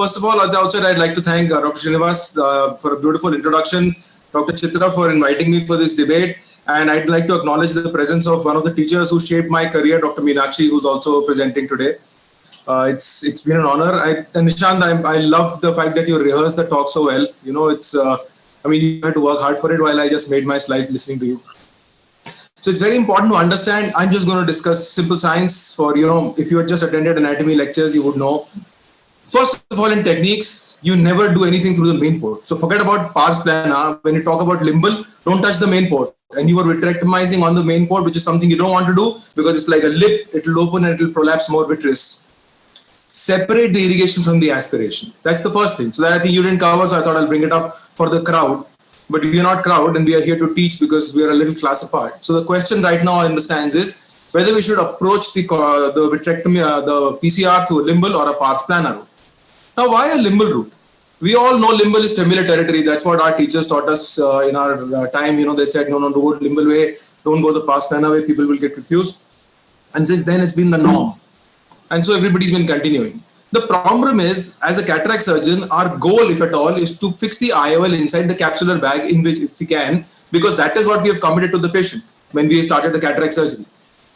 First of all, at the outset, I'd like to thank Dr. Srinivas for a beautiful introduction, Dr. Chitra for inviting me for this debate, and I'd like to acknowledge the presence of one of the teachers who shaped my career, Dr. Meenakshi, who's also presenting today. It's been an honor. And Nishant, I love the fact that you rehearsed the talk so well. You know, you had to work hard for it while I just made my slides listening to you. So it's very important to understand. I'm just going to discuss simple science for, if you had just attended anatomy lectures, you would know. First of all, in techniques, you never do anything through the main port. So forget about pars plana. When you talk about limbal, don't touch the main port. And you are vitrectomizing on the main port, which is something you don't want to do because it's like a lip. It will open and it will prolapse more vitreous. Separate the irrigation from the aspiration. That's the first thing. So that I think you didn't cover, so I thought I'll bring it up for the crowd. But we are not crowd and we are here to teach because we are a little class apart. So the question right now I understand is whether we should approach the vitrectomy, the PCR through a limbal or a pars plana route. Now, why a limbal route? We all know limbal is familiar territory. That's what our teachers taught us in our time. They said, no, don't go limbal way, don't go the pars plana way, people will get confused. And since then, it's been the norm. And so everybody's been continuing. The problem is, as a cataract surgeon, our goal, if at all, is to fix the IOL inside the capsular bag, in which, if we can, because that is what we have committed to the patient when we started the cataract surgery.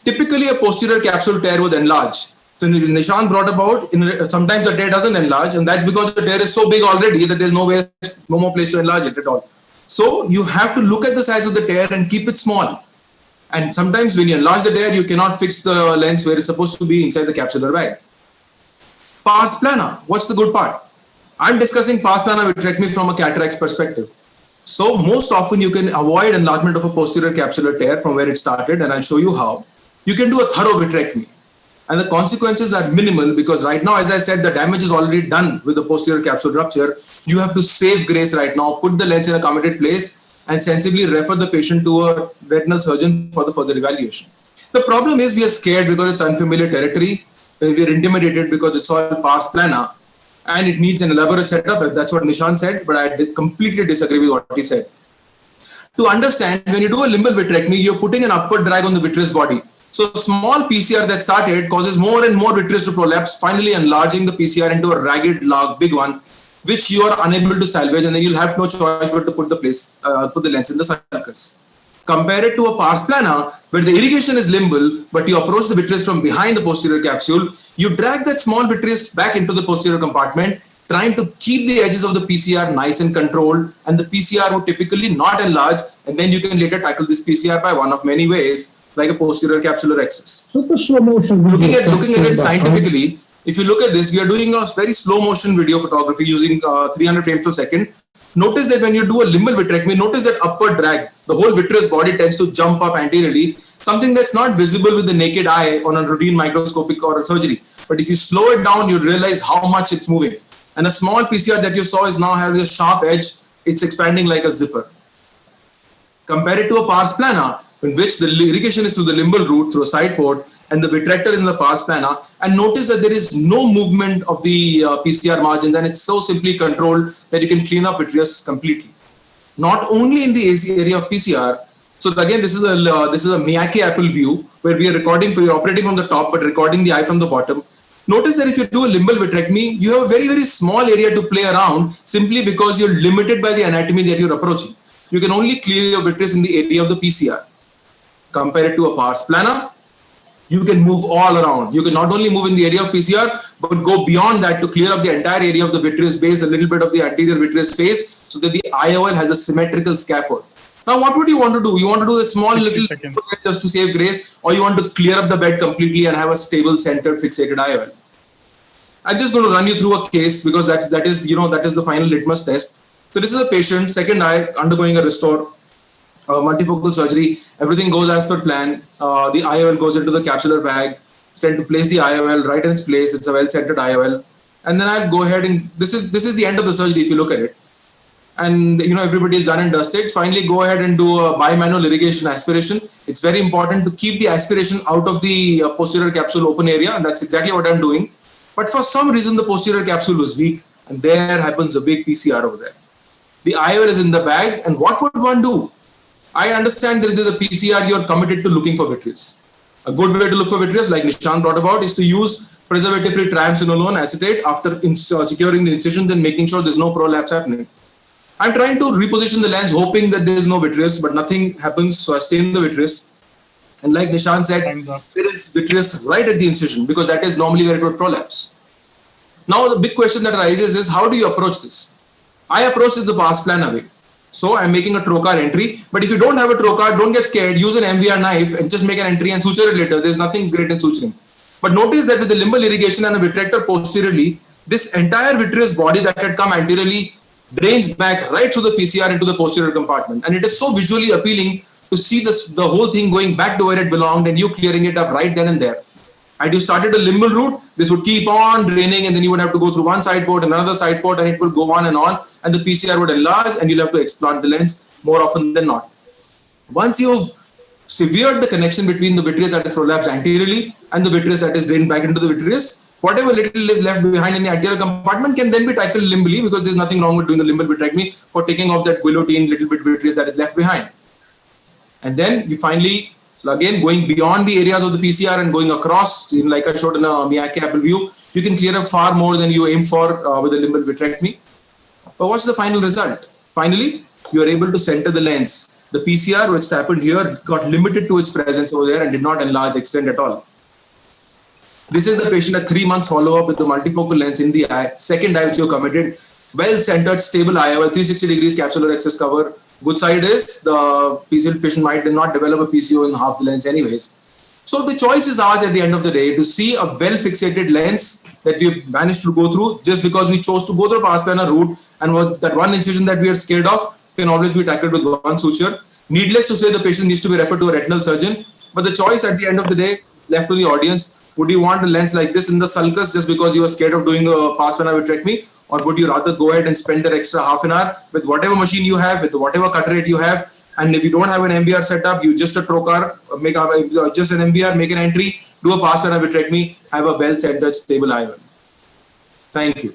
Typically, a posterior capsule tear would enlarge. So Nishant brought about, sometimes the tear doesn't enlarge, and that's because the tear is so big already that there's no more place to enlarge it at all. So you have to look at the size of the tear and keep it small. And sometimes when you enlarge the tear, you cannot fix the lens where it's supposed to be inside the capsular bag. Pars plana, what's the good part? I'm discussing pars plana vitrectomy from a cataract's perspective. So most often you can avoid enlargement of a posterior capsular tear from where it started, and I'll show you how. You can do a thorough vitrectomy. And the consequences are minimal because right now, as I said, the damage is already done with the posterior capsule rupture. You have to save grace right now, put the lens in a committed place, and sensibly refer the patient to a retinal surgeon for the further evaluation. The problem is we are scared because it's unfamiliar territory. We are intimidated because it's all pars plana and it needs an elaborate setup. That's what Nishant said, but I completely disagree with what he said. To understand, when you do a limbal vitrectomy, you're putting an upward drag on the vitreous body. So a small PCR that started causes more and more vitreous to prolapse, finally enlarging the PCR into a ragged, large, big one, which you are unable to salvage, and then you'll have no choice but to put the lens in the sulcus. Compare it to a pars plana, where the irrigation is limbal, but you approach the vitreous from behind the posterior capsule. You drag that small vitreous back into the posterior compartment, trying to keep the edges of the PCR nice and controlled, and the PCR would typically not enlarge, and then you can later tackle this PCR by one of many ways, like a posterior capsular excess. Super slow motion. Looking at it scientifically, if you look at this, we are doing a very slow motion video photography using 300 frames per second. Notice that when you do a limbal vitrectomy, notice that upward drag. The whole vitreous body tends to jump up anteriorly, something that's not visible with the naked eye on a routine microscopic or a surgery. But if you slow it down, you realize how much it's moving. And a small PCR that you saw is now has a sharp edge. It's expanding like a zipper. Compare it to a pars plana, in which the irrigation is through the limbal route through a side port, and the vitrector is in the pars plana, and notice that there is no movement of the PCR margins, and it's so simply controlled that you can clean up vitreous completely. Not only in the area of PCR. So again, this is a Miyake Apple view where we are recording, you're operating from the top but recording the eye from the bottom. Notice that if you do a limbal vitrectomy, you have a very, very small area to play around simply because you're limited by the anatomy that you're approaching. You can only clear your vitreous in the area of the PCR. Compare it to a pars plana, you can move all around. You can not only move in the area of PCR, but go beyond that to clear up the entire area of the vitreous base, a little bit of the anterior vitreous face, so that the IOL has a symmetrical scaffold. Now, what would you want to do? You want to do a small little just to save grace, or you want to clear up the bed completely and have a stable centered fixated IOL? I'm just going to run you through a case because that is the final litmus test. So this is a patient, second eye, undergoing a restore. Multifocal surgery, everything goes as per plan. The IOL goes into the capsular bag. Tend to place the IOL right in its place. It's a well-centered IOL, and then I'll go ahead and this is the end of the surgery if you look at it. And everybody is done and dusted. Finally, go ahead and do a bimanual irrigation aspiration. It's very important to keep the aspiration out of the posterior capsule open area, and that's exactly what I'm doing. But for some reason, the posterior capsule was weak, and there happens a big PCR over there. The IOL is in the bag, and what would one do? I understand there is a PCR, you're committed to looking for vitreous. A good way to look for vitreous, like Nishant brought about, is to use preservative-free triamcinolone acetate after securing the incisions and making sure there's no prolapse happening. I'm trying to reposition the lens, hoping that there is no vitreous, but nothing happens, so I stain the vitreous. And like Nishant said, there is vitreous right at the incision because that is normally where it would prolapse. Now the big question that arises is, how do you approach this? I approach it the past plan away. So I'm making a trocar entry, but if you don't have a trocar, don't get scared. Use an MVR knife and just make an entry and suture it later. There's nothing great in suturing. But notice that with the limbal irrigation and a vitrector posteriorly, this entire vitreous body that had come anteriorly drains back right through the PCR into the posterior compartment. And it is so visually appealing to see the whole thing going back to where it belonged and you clearing it up right then and there. And you started a limbal route, this would keep on draining and then you would have to go through one side port, another side port, and it would go on and the PCR would enlarge and you'll have to explant the lens more often than not. Once you've severed the connection between the vitreous that is prolapsed anteriorly and the vitreous that is drained back into the vitreous, whatever little is left behind in the anterior compartment can then be tackled limbally because there's nothing wrong with doing the limbal vitrectomy for taking off that guillotine little bit vitreous that is left behind. And then you finally, again, going beyond the areas of the PCR and going across, like I showed in a Miyake Apple view, you can clear up far more than you aim for with a limbal vitrectomy. But what's the final result? Finally, you are able to center the lens. The PCR, which happened here, got limited to its presence over there and did not enlarge, extend at all. This is the patient at 3 months follow-up with the multifocal lens in the eye, second eye which you committed, well-centered, stable IOL, 360 degrees capsular excess cover. Good side is the PCO patient might not develop a PCO in half the lens anyways. So the choice is ours at the end of the day to see a well-fixated lens that we've managed to go through just because we chose to go through a pars plana route, and that one incision that we are scared of can always be tackled with one suture. Needless to say, the patient needs to be referred to a retinal surgeon, but the choice at the end of the day left to the audience. Would you want a lens like this in the sulcus just because you are scared of doing a pars plana vitrectomy? Or would you rather go ahead and spend that extra half an hour with whatever machine you have, with whatever cut rate you have? And if you don't have an MVR setup, you just a trocar, make just an MVR, make an entry, do a pars plana vitrectomy, have a well-centered, stable IOL. Thank you.